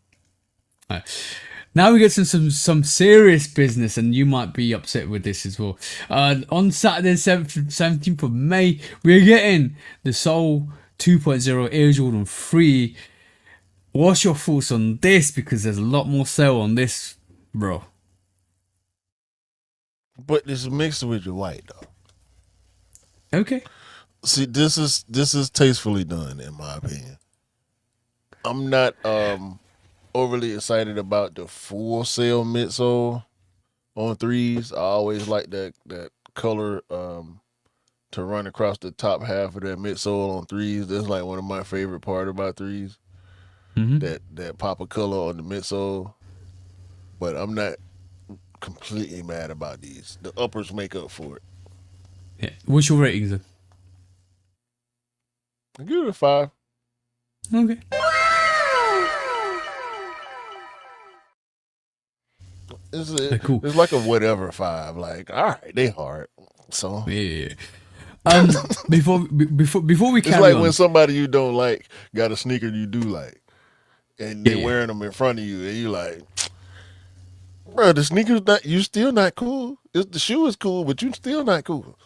All right. Now we get some serious business, and you might be upset with this as well. On Saturday, 17th of May, we're getting the Soul 2.0 Air Jordan 3. What's your thoughts on this? Because there's a lot more sale on this, bro. But it's mixed with your white though. Okay. See, this is tastefully done in my opinion. I'm not overly excited about the full sail midsole on threes. I always like that color to run across the top half of that midsole on threes. That's like one of my favorite part about threes. That pop of color on the midsole. But I'm not completely mad about these. The uppers make up for it. Yeah. What's your ratings then? I give it a 5. Okay. Cool. It's like a whatever 5. Like, all right, they hard. So yeah. Before we carry it's like on, when somebody you don't like got a sneaker you do like, and they wearing them in front of you, and you like, bro, the sneaker's not. You still not cool. The shoe is cool, but you still not cool.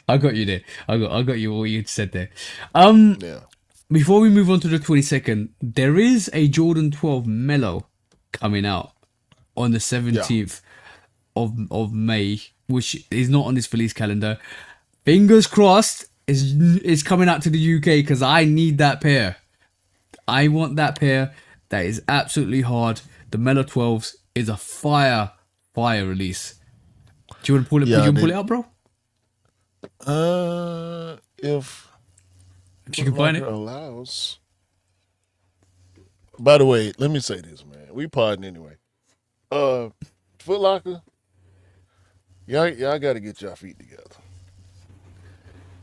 I got you there. I got you what you said there. Yeah. Before we move on to the 22nd, there is a Jordan 12 Mellow coming out on the 17th of May, which is not on this release calendar. Fingers crossed is coming out to the UK because I need that pair. I want that pair. That is absolutely hard. The Mellow 12s is a fire release. Do you want to pull it? Yeah, pull it out, bro? If you can find it. Allows. By the way, let me say this, man. We pardon anyway. Foot Locker, y'all got to get your feet together.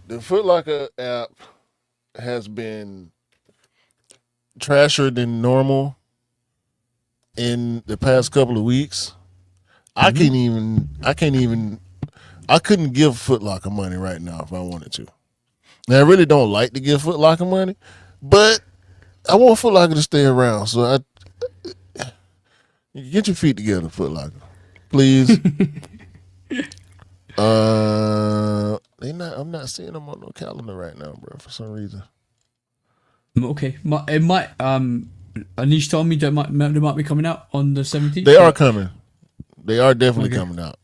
The Foot Locker app has been trasher than normal in the past couple of weeks. I couldn't give Foot Locker money right now if I wanted to. Now, I really don't like to give Foot Locker money, but I want Foot Locker to stay around. So get your feet together, Foot Locker, please. I'm not seeing them on no calendar right now, bro, for some reason. Okay, it might. Anish told me they might be coming out on the 17th. They are coming. They are definitely coming out.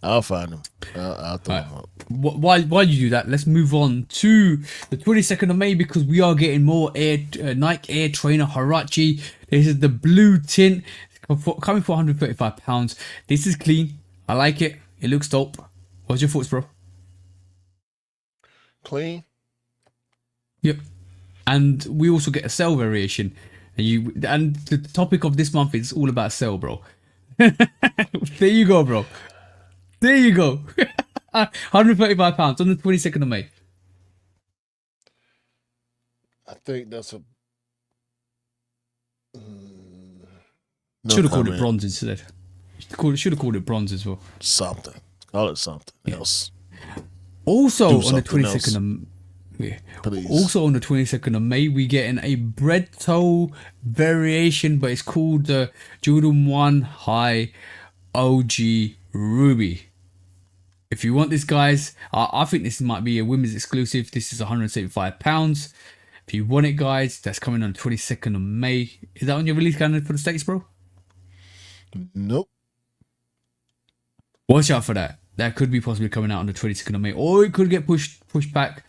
I'll find them. I'll throw them up. While you do that, let's move on to the 22nd of May because we are getting more Nike Air Trainer Huarache. This is the blue tint coming for £135. This is clean. I like it. It looks dope. What's your thoughts, bro? Clean. Yep. And we also get a cell variation. And the topic of this month is all about cell, bro. There you go, bro. There you go. £135 on the 22nd of May. I think that's a. Should have called it bronze instead. Should have called it bronze as well. Something. Call it something else. Also Do on the something 22nd of yeah. Please. Also on the 22nd of May, we getting a bread toe variation, but it's called the Jordan 1 High OG Ruby. If you want this, guys, I think this might be a women's exclusive. This is £175. If you want it, guys, that's coming on the 22nd of May. Is that on your release calendar for the States, bro? Nope. Watch out for that. That could be possibly coming out on the 22nd of May, or it could get pushed back.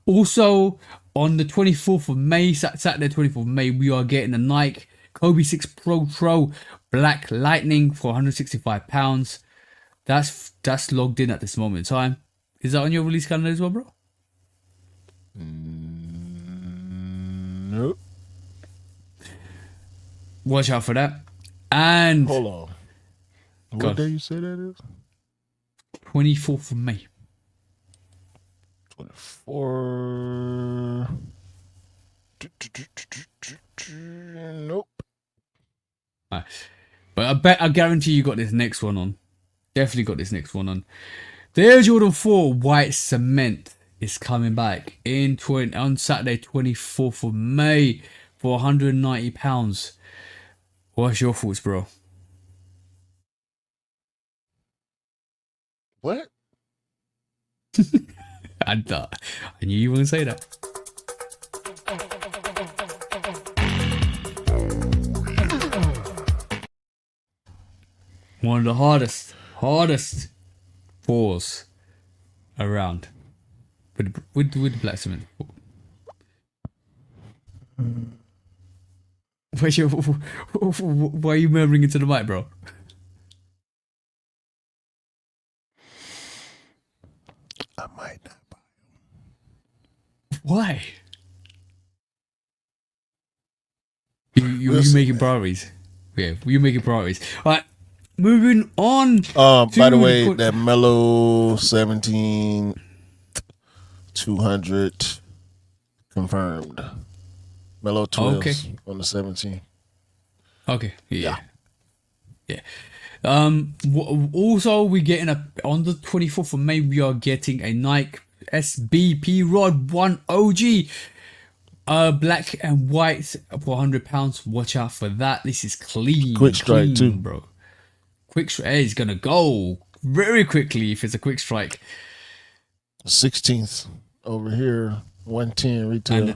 Also, on the 24th of May, Saturday 24th of May, we are getting a Nike Kobe 6 Pro Black Lightning for £165. That's logged in at this moment in time. Is that on your release calendar as well, bro? Nope. Watch out for that. And Hold on. What day you say that is? 24th of May. 24. Nope. Right. But I guarantee you got this next one on. Definitely got this next one on. The Air Jordan 4 White Cement is coming back on Saturday 24th of May for £190. What's your thoughts, bro? What? I knew you were going to say that. One of the hardest fours around with the black cement. Why are you murmuring into the mic, bro? I might not buy. Why? You making priorities? Yeah, you making priorities. All right, moving on. By the way, that Mellow 17 200 confirmed. Mellow 12 on the 17. Okay. Yeah. Also, we're getting on the 24th of May. We are getting a Nike SBP Rod 1 OG, black and white for £100. Watch out for that. This is clean. Quick strike too, bro. Quick strike is gonna go very quickly if it's a quick strike. 16th over here, 110 retail.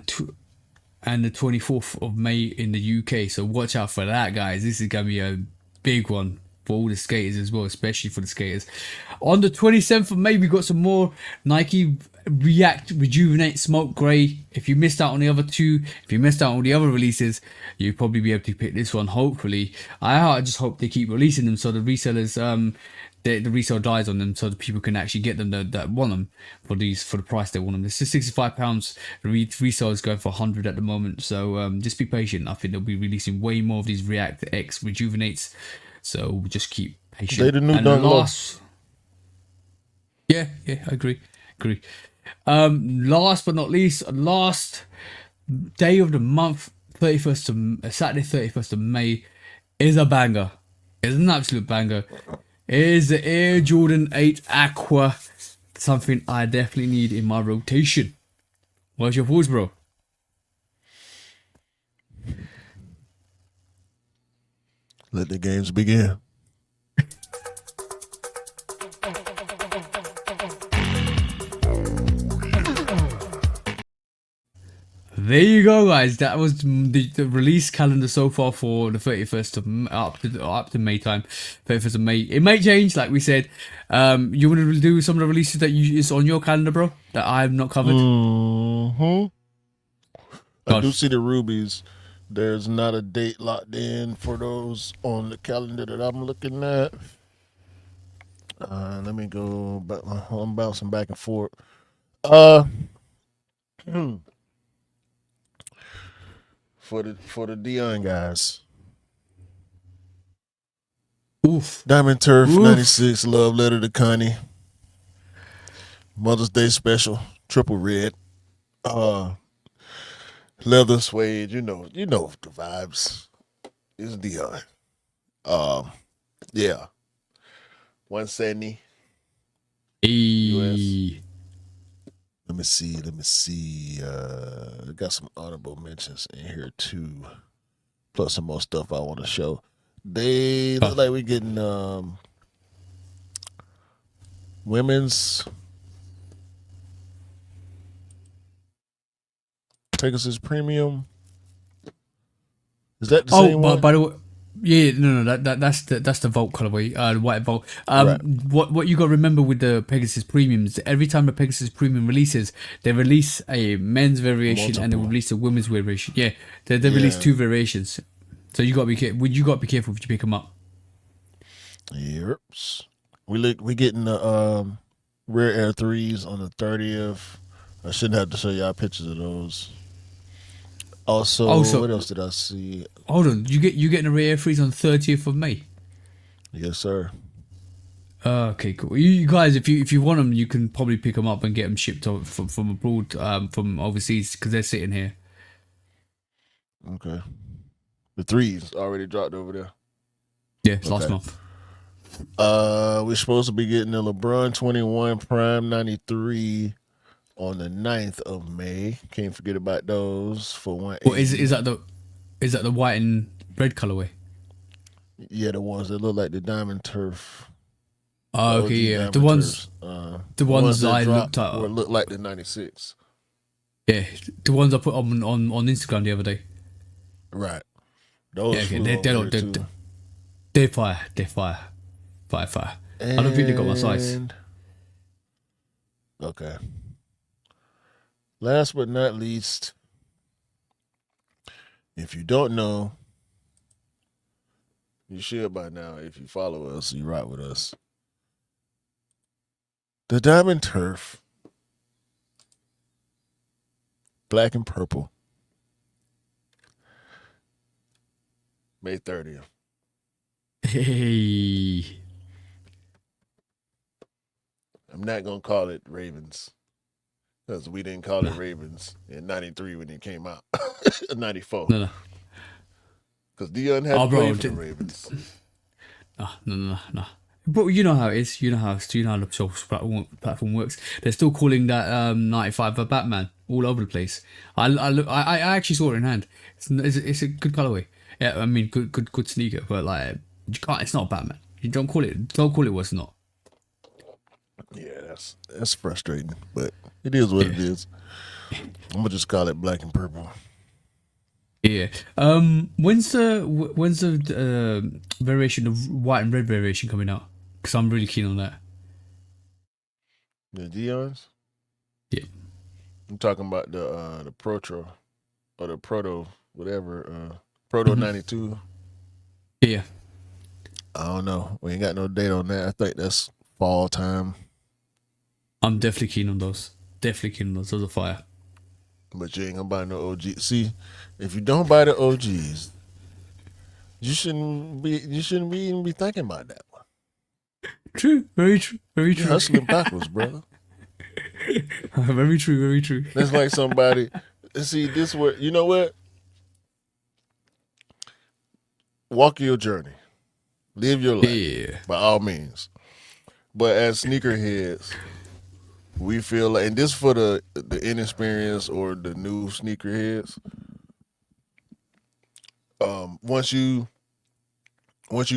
And the 24th of May in the UK. So watch out for that, guys. This is gonna be a big one for all the skaters as well, especially for the skaters. On the 27th of May, we got some more Nike React Rejuvenate Smoke Grey. If you missed out on the other two, if you missed out on the other releases, you'll probably be able to pick this one, hopefully. I just hope they keep releasing them so the resellers, the resale dies on them so the people can actually get them that want them for the price they want them. This is £65. The resale is going for 100 at the moment, so just be patient. I think they'll be releasing way more of these React X Rejuvenates, so just keep patient. They the new and Dunk Low. Yeah, I agree. Last but not least, last day of the month, Saturday 31st of May, is a banger. It's an absolute banger. It is the Air Jordan 8 Aqua, something I definitely need in my rotation. What's your thoughts, bro? Let the games begin. There you go, guys. That was the release calendar so far for the 31st of up to May time. 31st of May. It may change, like we said. You want to do some of the releases that is on your calendar, bro, that I have not covered? Hmm. I God. do see the rubies. There's not a date locked in for those on the calendar that I'm looking at. Let me go back. I'm bouncing back and forth. Uh, for the Dion guys, Oof. Diamond Turf Oof. 96 love letter to Connie. Mother's Day special, triple red. Leather suede. You know the vibes. It's Dion. Yeah, 170 US. Hey. Let me see. Got some honorable mentions in here too. Plus some more stuff I want to show. They look like we're getting women's Pegasus Premium. Is that the same one? By the way, yeah, no, that's the Vault colorway, the white Vault. Right. What you got to remember with the Pegasus Premiums? Every time the Pegasus Premium releases, they release a men's variation and they release a women's variation. Yeah, they release two variations. So you got to be careful. You got to be careful if you pick them up. Yep. We getting the Rare Air 3s on the 30th. I shouldn't have to show y'all pictures of those. Also, what else did I see? Hold on, you getting a Rare Air 3s on 30th of May? Yes, sir. Okay, cool. You guys, if you want them, you can probably pick them up and get them shipped from abroad, from overseas, because they're sitting here. Okay. The 3s already dropped over there. Yeah, it's last month. We're supposed to be getting the LeBron 21 Prime 93 on the 9th of May. Can't forget about those for 180. Well, is that the white and red colorway? Yeah, the ones that look like the Diamond Turf. Oh, okay, yeah. The ones I looked at or look like the 96. Yeah, the ones I put on Instagram the other day. Right. Those they're fire. They're fire. Fire. I don't think they got my size. Okay. Last but not least, if you don't know, you should by now. If you follow us, you ride with us. The Diamond Turf, black and purple, May 30th. Hey. I'm not going to call it Ravens because we didn't call it Ravens in 93 when it came out. 94. No. Because Dion had to play for the Ravens. No. But you know how it is. You know how the social platform works. They're still calling that 95 a Batman all over the place. I actually saw it in hand. It's a good colorway. Yeah, I mean good sneaker, but like you can't. It's not Batman. You don't call it what's not. Yeah, that's frustrating, but it is what it is. I'm gonna just call it black and purple. Yeah. When's the variation of white and red variation coming out? Because I'm really keen on that. The Dion's? Yeah. I'm talking about the Protro or the Proto, whatever. Proto 92. Yeah. I don't know. We ain't got no date on that. I think that's fall time. I'm definitely keen on those. Those are fire. But you ain't gonna buy no OG. See, if you don't buy the OGs, you shouldn't even be thinking about that one. True. Very true. You're hustling backwards, brother. Very true. That's like somebody. See, this where you know what? Walk your journey, live your life by all means. But as sneakerheads, we feel like, and this for the inexperienced or the new sneakerheads. Once you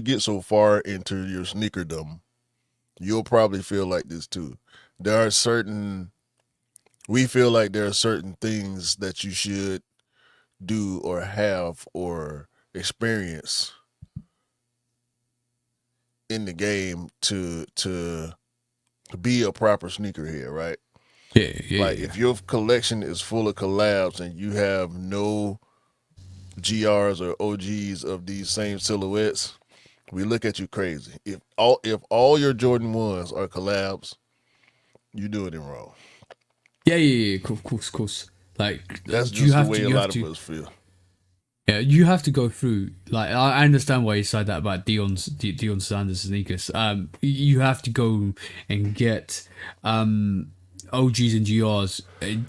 get so far into your sneakerdom, you'll probably feel like this too. There are certain We feel like there are certain things that you should do or have or experience in the game to be a proper sneakerhead, right? Yeah, yeah, Like yeah. if your collection is full of collabs and you have no GRs or OGs of these same silhouettes, we look at you crazy. If all your Jordan ones are collabs, you doing it wrong. Yeah, yeah, yeah. Of course, of course. Like That's you just the have to, way a you have lot of to. us feel. Yeah, you have to go through. Like I understand why you said that about Dion Sanders sneakers. You have to go and get OGs and GRs,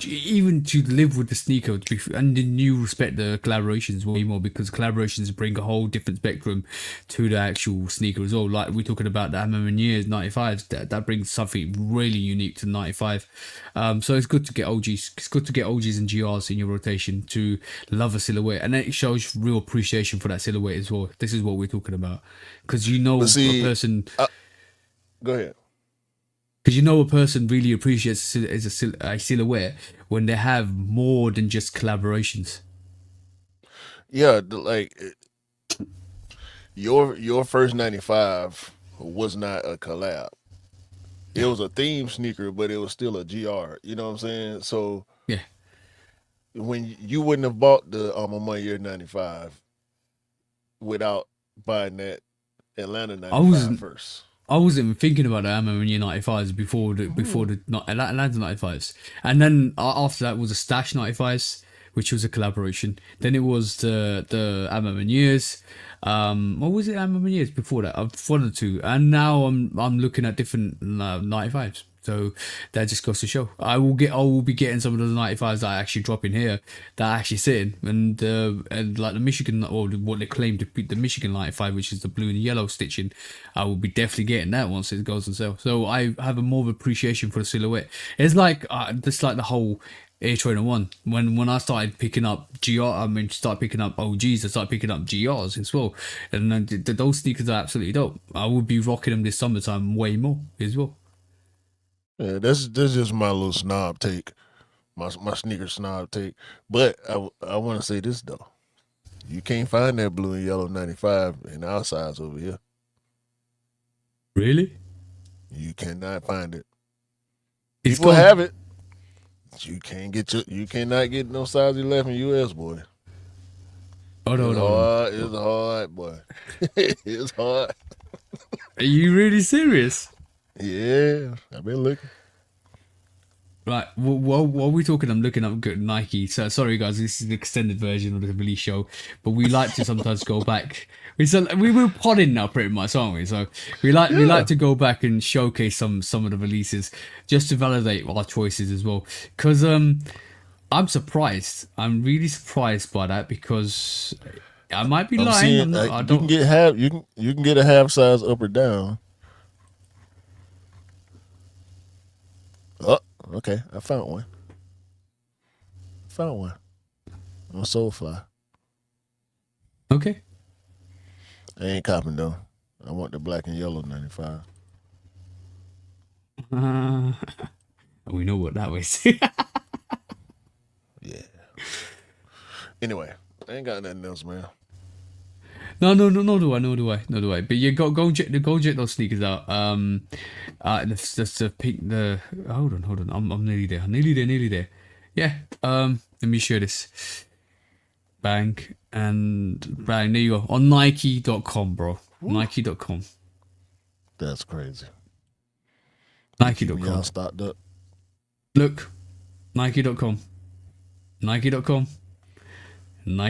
even to live with the sneaker. And then you respect the collaborations way more because collaborations bring a whole different spectrum to the actual sneaker as well. Like we're talking about the Years 95s, that brings something really unique to 95. So it's good to get OGs. It's good to get OGs and GRs in your rotation to love a silhouette, and then it shows real appreciation for that silhouette as well. This is what we're talking about because you But know a see, person go ahead. because you know a person really appreciates a silhouette when they have more than just collaborations. Yeah, your first 95 was not a collab. It Yeah, was a theme sneaker, but it was still a GR. You know what I'm saying? So yeah. when you wouldn't have bought the Alma Year 95 without buying that Atlanta I 95 wasn't. first. I wasn't even thinking about the Ammo and United fives before the not Atlanta 95s, and then after that was the Stash 95s, which was a collaboration. Then it was the Ammo and Years. What was it? Ammo and Years before that. I've one or two, and now I'm looking at different 95s. So that just goes to show. I will be getting some of those 95s that I actually drop in here that I actually sitting and like the Michigan or what they claim to be the Michigan 95, which is the blue and yellow stitching. I will be definitely getting that once it goes on sale. So I have a more of appreciation for the silhouette. It's like just like the whole Air Trainer One. When I started picking up start picking up OGs, I started picking up GRs as well, and then those sneakers are absolutely dope. I would be rocking them this summertime way more as well. Yeah, that's just my little snob take, my sneaker snob take. But I want to say this though, you can't find that blue and yellow 95 in our size over here. Really? You cannot find it. It's People gone. have it. You cannot get no size 11 US, boy. Hold on, It's hold on. hard. It's hard, boy. It's hard. Are you really serious? Yeah, I've been looking. Right, while we're talking, I'm looking up good Nike. So sorry, guys, this is the extended version of the release show, but we like to sometimes go back. We were podding now, pretty much, aren't we? So we like Yeah. to go back and showcase some of the releases just to validate our choices as well. Because I'm surprised. I'm really surprised by that because I might be I'm lying. seeing I'm not. I you can don't. get half. You can get a half size up or down. Oh, okay. I found one. Found one on Soulfly. Okay. I ain't copping though. I want the black and yellow 95. Uh, we know what that was. Yeah. Anyway, I ain't got nothing else, man. No, no do I. But you go check those sneakers out. The pink the hold on. I'm nearly there. Nearly there. Yeah. Let me share this. Bang and bang. There you go on Nike.com, bro. Woo. Nike.com. That's crazy. Keeping y'all Nike.com. stocked up. Look, Nike.com. Nike.com.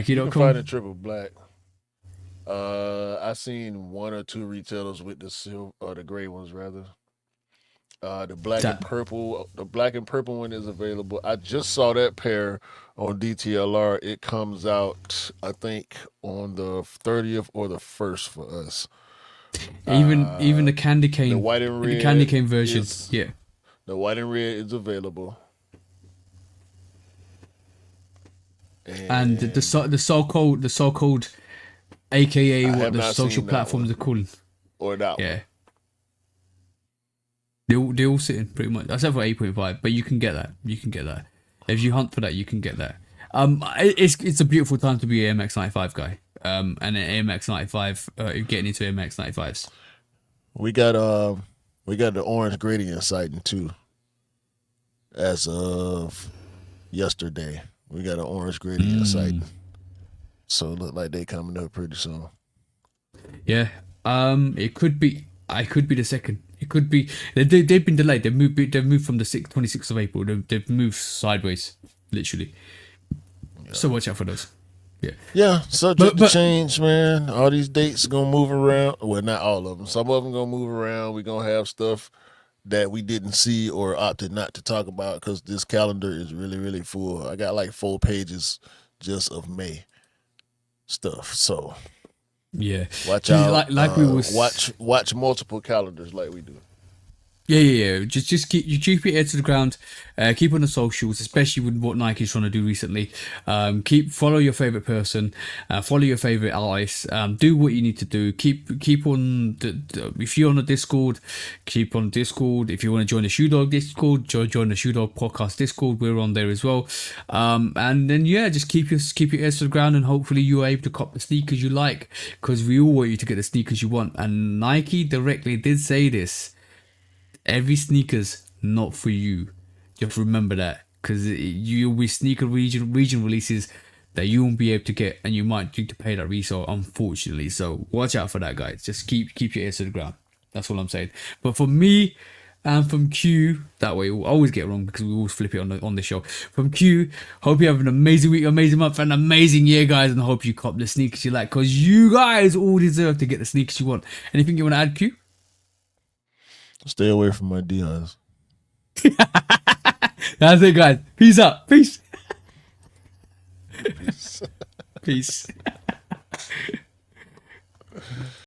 You can find Nike.com. a triple black. I seen one or two retailers with the silver or the gray ones rather. That The black and purple one is available. I just saw that pair on DTLR. It comes out, I think, on the 30th or the 1st for us. even Uh, the candy the cane, white and the candy red cane version. is Yeah. the white and red is available, And and the so called AKA I what have the not social seen that platforms one are calling. or that one. Yeah. They're all sitting pretty much, except for 8.5. But you can get that. You can get that. If you hunt for that, you can get that. It's a beautiful time to be an AMX 95 guy. And an AMX 95, getting into AMX 95s. We got the orange gradient sighting too. As of yesterday, we got an orange gradient sighting. So it look like they coming up pretty soon. Yeah. It could be. I could be the second. It could be. They've been delayed. They've moved from the 26th of April. They've moved sideways, literally. Yeah. So watch out for those. Yeah. Yeah. Subject to change, man. All these dates gonna move around. Well, not all of them. Some of them gonna move around. We gonna have stuff that we didn't see or opted not to talk about because this calendar is really, really full. I got like 4 pages just of May stuff. So yeah, watch out. Like we was watch multiple calendars like we do. Yeah. Just keep your ear to the ground. Keep on the socials, especially with what Nike's trying to do recently. Follow your favorite person. Follow your favorite artist. Do what you need to do. Keep on. If you're on the Discord, keep on Discord. If you want to join the Shoe Dog Discord, join the Shoe Dog Podcast Discord. We're on there as well. And then just keep your ears to the ground, and hopefully you're able to cop the sneakers you like, because we all want you to get the sneakers you want. And Nike directly did say this. Every sneaker's not for you. Just remember that, because you'll be sneaker region releases that you won't be able to get, and you might need to pay that resale, unfortunately. So watch out for that, guys. Just keep your ears to the ground. That's all I'm saying. But for me and from Q, that way we'll always get it wrong because we always flip it on the show. From Q, hope you have an amazing week, amazing month, and amazing year, guys. And I hope you cop the sneakers you like, because you guys all deserve to get the sneakers you want. Anything you want to add, Q? Stay away from my Dion's. That's it, guys. Peace out. Peace. Peace.